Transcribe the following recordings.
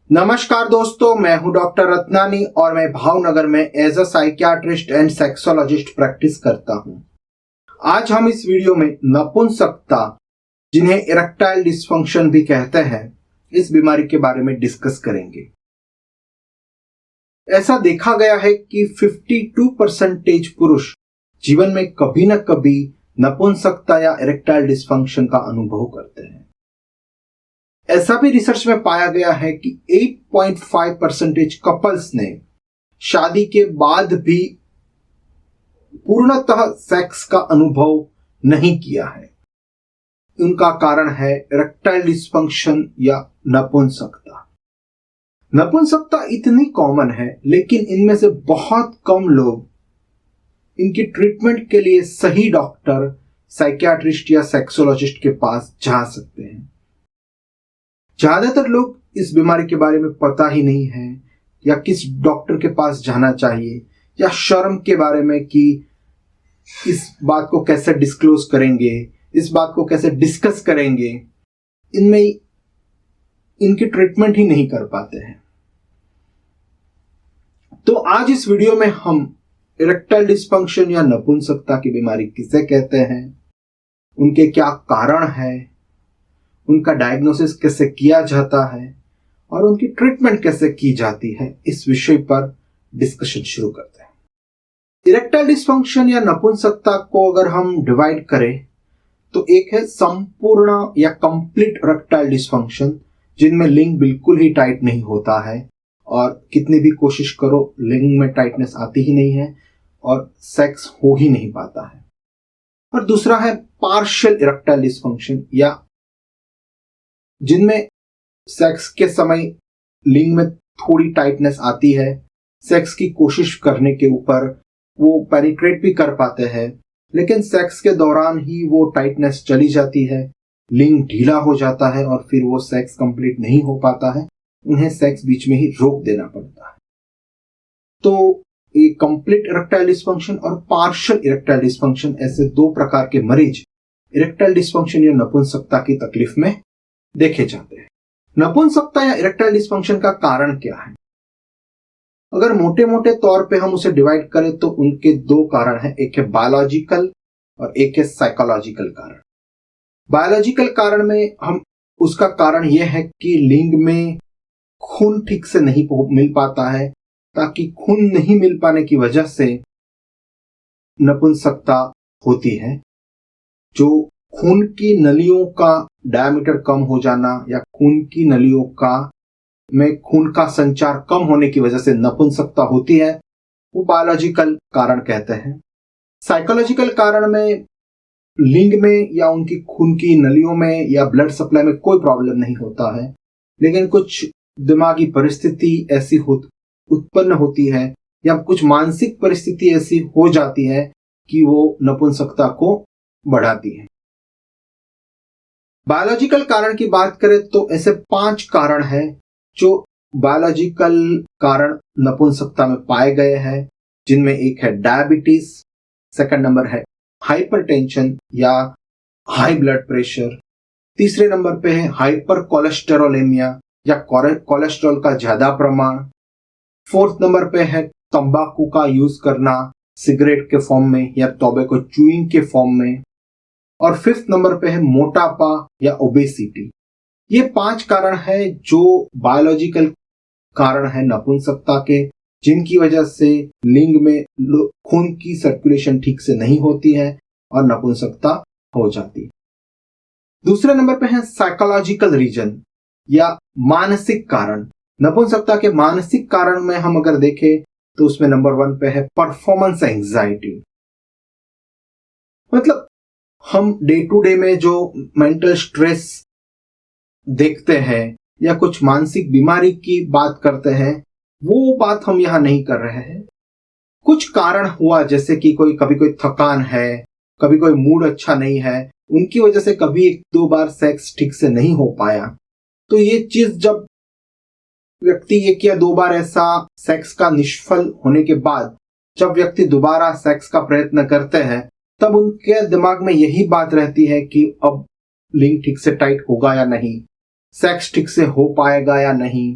नमस्कार दोस्तों, मैं हूं डॉक्टर रत्नानी और मैं भावनगर में as a psychiatrist and sexologist practice करता हूं। आज हम इस वीडियो में नपुंसकता, जिन्हें इरेक्टाइल डिस्फंक्शन भी कहते हैं, इस बीमारी के बारे में डिस्कस करेंगे। ऐसा देखा गया है कि 52% पुरुष जीवन में कभी न कभी नपुंसकता या इरेक्टाइल डिस्फंक्शन का अनुभव करते हैं। ऐसा भी रिसर्च में पाया गया है कि 8.5% कपल्स ने शादी के बाद भी पूर्णतः सेक्स का अनुभव नहीं किया है। उनका कारण है इरेक्टाइल डिस्फंक्शन या नपुंसकता। नपुंसकता इतनी कॉमन है, लेकिन इनमें से बहुत कम लोग इनकी ट्रीटमेंट के लिए सही डॉक्टर, साइकियाट्रिस्ट या सेक्सोलॉजिस्ट के पास जा सकते हैं। ज्यादातर लोग इस बीमारी के बारे में पता ही नहीं है, या किस डॉक्टर के पास जाना चाहिए, या शर्म के बारे में कि इस बात को कैसे डिस्क्लोज करेंगे, इस बात को कैसे डिस्कस करेंगे, इनमें इनकी ट्रीटमेंट ही नहीं कर पाते हैं। तो आज इस वीडियो में हम इरेक्टाइल डिस्फंक्शन या नपुंसकता की बीमारी किसे कहते हैं, उनके क्या कारण है, उनका डायग्नोसिस कैसे किया जाता है और उनकी ट्रीटमेंट कैसे की जाती है, इस विषय पर डिस्कशन शुरू करते हैं। इरेक्टाइल डिस्फंक्शन या नपुंसकता को अगर हम डिवाइड करें तो एक है संपूर्ण या कंप्लीट इरेक्टाइल डिस्फंक्शन, जिनमें लिंग बिल्कुल ही टाइट नहीं होता है और कितनी भी कोशिश करो लिंग में टाइटनेस आती ही नहीं है और सेक्स हो ही नहीं पाता है। और दूसरा है पार्शियल इरेक्टाइल डिस्फंक्शन, या जिनमें सेक्स के समय लिंग में थोड़ी टाइटनेस आती है, सेक्स की कोशिश करने के ऊपर वो पेनिट्रेट भी कर पाते हैं, लेकिन सेक्स के दौरान ही वो टाइटनेस चली जाती है, लिंग ढीला हो जाता है और फिर वो सेक्स कंप्लीट नहीं हो पाता है, उन्हें सेक्स बीच में ही रोक देना पड़ता है। तो ये कंप्लीट इरेक्टाइल डिस्फंक्शन और पार्शियल इरेक्टाइल डिस्फंक्शन, ऐसे दो प्रकार के मरीज इरेक्टाइल डिस्फंक्शन या नपुंसकता की तकलीफ में देखे जाते हैं। नपुंसकता या इरेक्टाइल डिस्फंक्शन का कारण क्या है? अगर मोटे मोटे तौर पे हम उसे डिवाइड करें तो उनके दो कारण हैं, एक है बायोलॉजिकल और एक है साइकोलॉजिकल कारण। बायोलॉजिकल कारण में हम उसका कारण यह है कि लिंग में खून ठीक से नहीं मिल पाता है, ताकि खून नहीं मिल पाने की वजह से नपुंसकता होती है। जो खून की नलियों का डायमीटर कम हो जाना या खून की नलियों में खून का संचार कम होने की वजह से नपुंसकता होती है, वो बायोलॉजिकल कारण कहते हैं। साइकोलॉजिकल कारण में लिंग में या उनकी खून की नलियों में या ब्लड सप्लाई में कोई प्रॉब्लम नहीं होता है, लेकिन कुछ दिमागी परिस्थिति ऐसी उत्पन्न होती है या कुछ मानसिक परिस्थिति ऐसी हो जाती है कि वो नपुंसकता को बढ़ाती है। बायोलॉजिकल कारण की बात करें तो ऐसे 5 कारण हैं जो बायोलॉजिकल कारण नपुंसकता में पाए गए हैं, जिनमें एक है डायबिटीज, सेकंड नंबर है हाइपरटेंशन या हाई ब्लड प्रेशर, तीसरे नंबर पे है हाइपर कोलेस्टेरोलेमिया या कोलेस्ट्रॉल का ज्यादा प्रमाण, फोर्थ नंबर पे है तंबाकू का यूज करना सिगरेट के फॉर्म में या टोबैको च्यूइंग के फॉर्म में, और फिफ्थ नंबर पे है मोटापा या ओबेसिटी। ये 5 कारण है जो बायोलॉजिकल कारण है नपुंसकता के, जिनकी वजह से लिंग में खून की सर्कुलेशन ठीक से नहीं होती है और नपुंसकता हो जाती है। दूसरे नंबर पे है साइकोलॉजिकल रीजन या मानसिक कारण। नपुंसकता के मानसिक कारण में हम अगर देखें तो उसमें नंबर 1 पे है परफॉर्मेंस एंजाइटी। मतलब हम डे टू डे में जो मेंटल स्ट्रेस देखते हैं या कुछ मानसिक बीमारी की बात करते हैं, वो बात हम यहां नहीं कर रहे हैं। कुछ कारण हुआ, जैसे कि कभी कोई थकान है, कभी कोई मूड अच्छा नहीं है, उनकी वजह से कभी 1-2 बार सेक्स ठीक से नहीं हो पाया, तो ये चीज जब व्यक्ति 1 या 2 बार ऐसा सेक्स का निष्फल होने के बाद जब व्यक्ति दोबारा सेक्स का प्रयत्न करते हैं, तब उनके दिमाग में यही बात रहती है कि अब लिंग ठीक से टाइट होगा या नहीं, सेक्स ठीक से हो पाएगा या नहीं,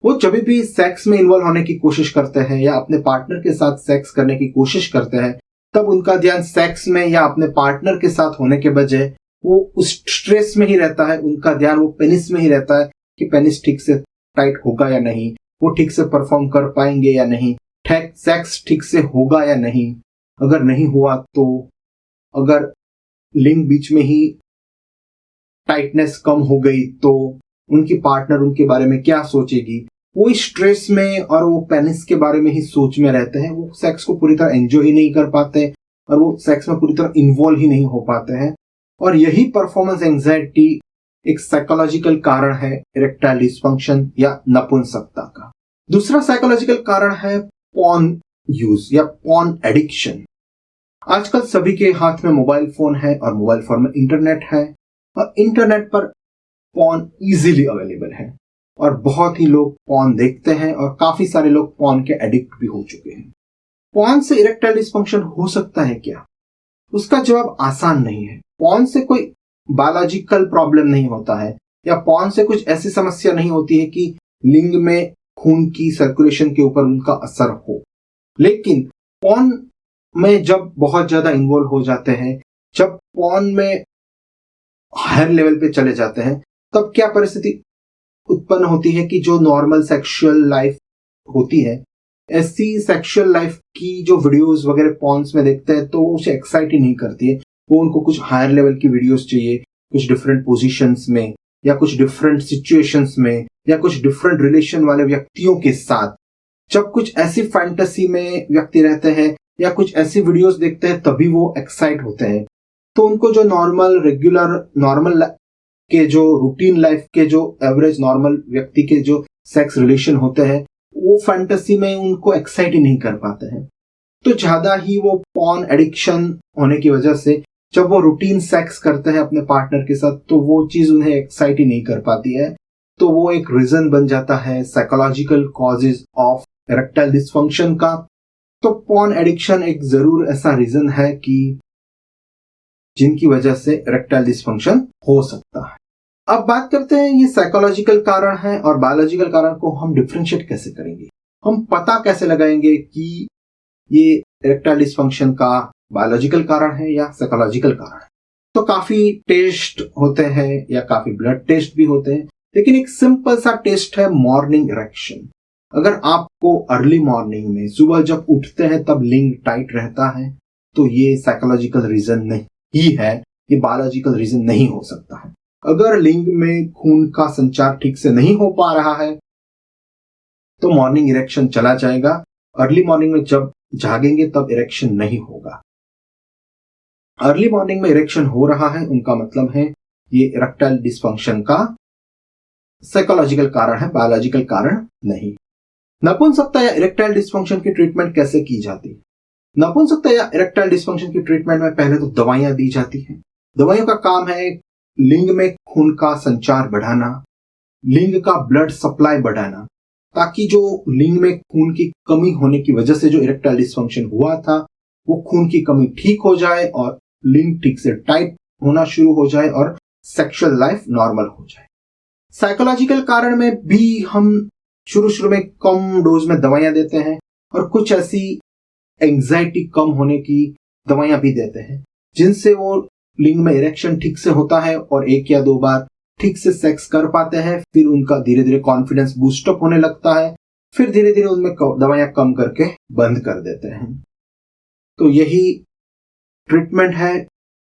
वो जब भी सेक्स में इन्वॉल्व होने की कोशिश करते हैं या अपने पार्टनर के साथ सेक्स करने की कोशिश करते हैं, तब उनका ध्यान सेक्स में या अपने पार्टनर के साथ होने के बजाय वो उस स्ट्रेस में ही रहता है। उनका ध्यान वो पेनिस में ही रहता है कि पेनिस ठीक से टाइट होगा या नहीं, वो ठीक से परफॉर्म कर पाएंगे या नहीं, सेक्स ठीक से होगा या नहीं, अगर नहीं हुआ तो, अगर लिंग बीच में ही टाइटनेस कम हो गई तो उनकी पार्टनर उनके बारे में क्या सोचेगी। वो स्ट्रेस में और वो पेनिस के बारे में ही सोच में रहते हैं। वो सेक्स को पूरी तरह एंजॉय ही नहीं कर पाते और वो सेक्स में पूरी तरह इन्वॉल्व ही नहीं हो पाते हैं। और यही परफॉर्मेंस एंजाइटी एक साइकोलॉजिकल कारण है इरेक्टाइल डिसफंक्शन या नपुंसकता का। दूसरा साइकोलॉजिकल कारण है पॉर्न यूज या पॉर्न एडिक्शन। आजकल सभी के हाथ में मोबाइल फोन है और मोबाइल फोन में इंटरनेट है और इंटरनेट पर पॉर्न इजीली अवेलेबल है और बहुत ही लोग पॉर्न देखते हैं और काफी सारे लोग पॉर्न के एडिक्ट भी हो चुके हैं। पॉर्न से इरेक्टाइल डिसफंक्शन हो सकता है क्या? उसका जवाब आसान नहीं है। पॉर्न से कोई बायोलॉजिकल प्रॉब्लम नहीं होता है या पॉर्न से कुछ ऐसी समस्या नहीं होती है कि लिंग में खून की सर्कुलेशन के ऊपर उनका असर हो। लेकिन पॉर्न में जब बहुत ज्यादा इन्वॉल्व हो जाते हैं, जब पॉर्न में हायर लेवल पे चले जाते हैं, तब क्या परिस्थिति उत्पन्न होती है कि जो नॉर्मल सेक्सुअल लाइफ होती है, ऐसी सेक्सुअल लाइफ की जो वीडियोस वगैरह पॉर्न्स में देखते हैं तो उसे एक्साइट ही नहीं करती है। वो उनको कुछ हायर लेवल की वीडियोस चाहिए, कुछ डिफरेंट पोजीशंस में या कुछ डिफरेंट सिचुएशंस में या कुछ डिफरेंट रिलेशन वाले व्यक्तियों के साथ। जब कुछ ऐसी फैंटेसी में व्यक्ति रहते हैं या कुछ ऐसी वीडियोस देखते हैं तभी वो एक्साइट होते हैं। तो उनको जो नॉर्मल के जो रूटीन लाइफ के जो एवरेज नॉर्मल व्यक्ति के जो सेक्स रिलेशन होते हैं वो फैंटेसी में उनको एक्साइट ही नहीं कर पाते हैं। तो ज्यादा ही वो पॉर्न एडिक्शन होने की वजह से जब वो रूटीन सेक्स करते हैं अपने पार्टनर के साथ तो वो चीज उन्हें एक्साइट ही नहीं कर पाती है। तो वो एक रीजन बन जाता है psychological causes of erectile dysfunction का। तो पॉर्न एडिक्शन एक जरूर ऐसा रीजन है कि जिनकी वजह से इरेक्टाइल डिसफंक्शन हो सकता है। अब बात करते हैं ये साइकोलॉजिकल कारण है और बायोलॉजिकल कारण को हम डिफरेंशिएट कैसे करेंगे, हम पता कैसे लगाएंगे कि ये इरेक्टाइल डिसफंक्शन का बायोलॉजिकल कारण है या साइकोलॉजिकल कारण है। तो काफी टेस्ट होते हैं या काफी ब्लड टेस्ट भी होते हैं, लेकिन एक सिंपल सा टेस्ट है मॉर्निंग इरेक्शन। अगर आपको अर्ली मॉर्निंग में सुबह जब उठते हैं तब लिंग टाइट रहता है तो ये साइकोलॉजिकल रीजन नहीं ही है, ये बायोलॉजिकल रीजन नहीं हो सकता है। अगर लिंग में खून का संचार ठीक से नहीं हो पा रहा है तो मॉर्निंग इरेक्शन चला जाएगा। अर्ली मॉर्निंग में जब जागेंगे तब इरेक्शन नहीं होगा। अर्ली मॉर्निंग में इरेक्शन हो रहा है उनका मतलब है ये इरेक्टाइल डिसफंक्शन का साइकोलॉजिकल कारण है, बायोलॉजिकल कारण नहीं। नपुंसकता या इरेक्टाइल डिसफंक्शन की ट्रीटमेंट कैसे की जाती है? नपुंसकता या इरेक्टाइल डिसफंक्शन की ट्रीटमेंट में पहले तो दवाइयां दी जाती हैं। दवाइयों का काम है लिंग में खून का संचार बढ़ाना, लिंग का ब्लड सप्लाई बढ़ाना, ताकि जो लिंग में खून की कमी होने की वजह से जो इरेक्टाइल डिसफंक्शन हुआ था वो खून की कमी ठीक हो जाए और लिंग ठीक से टाइट होना शुरू हो जाए और सेक्सुअल लाइफ नॉर्मल हो जाए। साइकोलॉजिकल कारण में भी हम शुरू में कम डोज में दवाइयां देते हैं और कुछ ऐसी एंजाइटी कम होने की दवाइयां भी देते हैं जिनसे वो लिंग में इरेक्शन ठीक से होता है और 1 या 2 बार ठीक से सेक्स कर पाते हैं। फिर उनका धीरे धीरे कॉन्फिडेंस बूस्टअप होने लगता है, फिर धीरे धीरे उनमें दवाइयां कम करके बंद कर देते हैं। तो यही ट्रीटमेंट है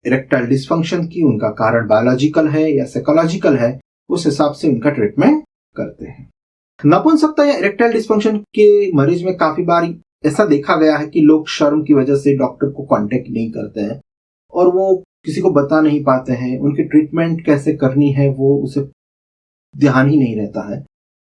इरेक्टाइल डिसफंक्शन की। उनका कारण बायोलॉजिकल है या साइकोलॉजिकल है, उस हिसाब से उनका ट्रीटमेंट करते हैं। नपुंसकता या इरेक्टाइल डिसफंक्शन के मरीज में काफी बार ऐसा देखा गया है कि लोग शर्म की वजह से डॉक्टर को कांटेक्ट नहीं करते हैं और वो किसी को बता नहीं पाते हैं उनकी ट्रीटमेंट कैसे करनी है, वो उसे ध्यान ही नहीं रहता है।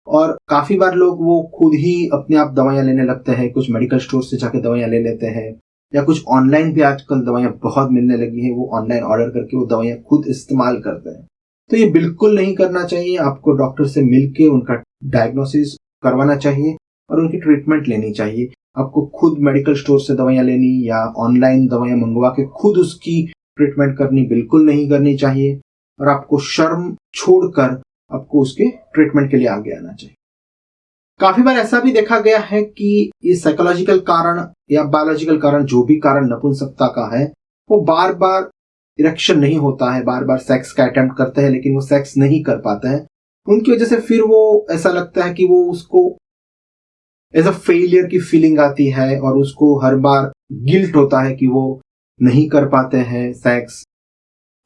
और काफी बार लोग वो खुद ही अपने आप दवाइयां लेने लगते हैं, कुछ मेडिकल स्टोर से जाके दवाइयां ले लेते हैं या कुछ ऑनलाइन भी आजकल दवाइयां बहुत मिलने लगी है, वो ऑनलाइन ऑर्डर करके वो दवाइयां खुद इस्तेमाल करते हैं। तो ये बिल्कुल नहीं करना चाहिए। आपको डॉक्टर से मिलके उनका डायग्नोसिस करवाना चाहिए और उनकी ट्रीटमेंट लेनी चाहिए। आपको खुद मेडिकल स्टोर से दवाइयां लेनी या ऑनलाइन दवाइयां मंगवा के खुद उसकी ट्रीटमेंट करनी बिल्कुल नहीं करनी चाहिए और आपको शर्म छोड़कर आपको उसके ट्रीटमेंट के लिए आगे आना चाहिए। काफी बार ऐसा भी देखा गया है कि ये साइकोलॉजिकल कारण या बायोलॉजिकल कारण, जो भी कारण नपुंसकता का है, वो बार बार इरेक्शन नहीं होता है, बार बार सेक्स का अटेम्प्ट करते हैं लेकिन वो सेक्स नहीं कर पाते हैं, उनकी वजह से फिर वो ऐसा लगता है कि वो उसको एज अ फेलियर की फीलिंग आती है और उसको हर बार गिल्ट होता है कि वो नहीं कर पाते हैं सेक्स,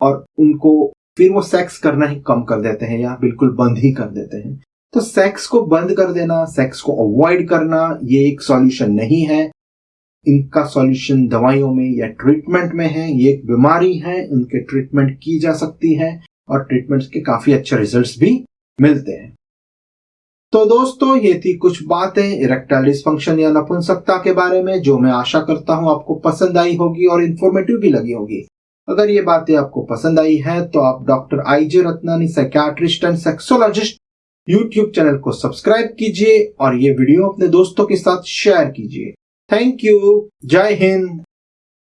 और उनको फिर वो सेक्स करना ही कम कर देते हैं या बिल्कुल बंद ही कर देते हैं। तो सेक्स को बंद कर देना, सेक्स को अवॉइड करना, ये एक सॉल्यूशन नहीं है। इनका सॉल्यूशन दवाइयों में या ट्रीटमेंट में है। ये एक बीमारी है, इनके ट्रीटमेंट की जा सकती है और ट्रीटमेंट के काफी अच्छे रिजल्ट्स भी मिलते हैं। तो दोस्तों, ये थी कुछ बातें इरेक्टाइल डिसफंक्शन या नपुंसकता के बारे में, जो मैं आशा करता हूं आपको पसंद आई होगी और इंफॉर्मेटिव भी लगी होगी। अगर ये बातें आपको पसंद आई है तो आप doctor I J. Ratnani, psychiatrist and sexologist YouTube channel को सब्सक्राइब कीजिए और ये वीडियो अपने दोस्तों के साथ शेयर कीजिए। Thank you. जय हिंद।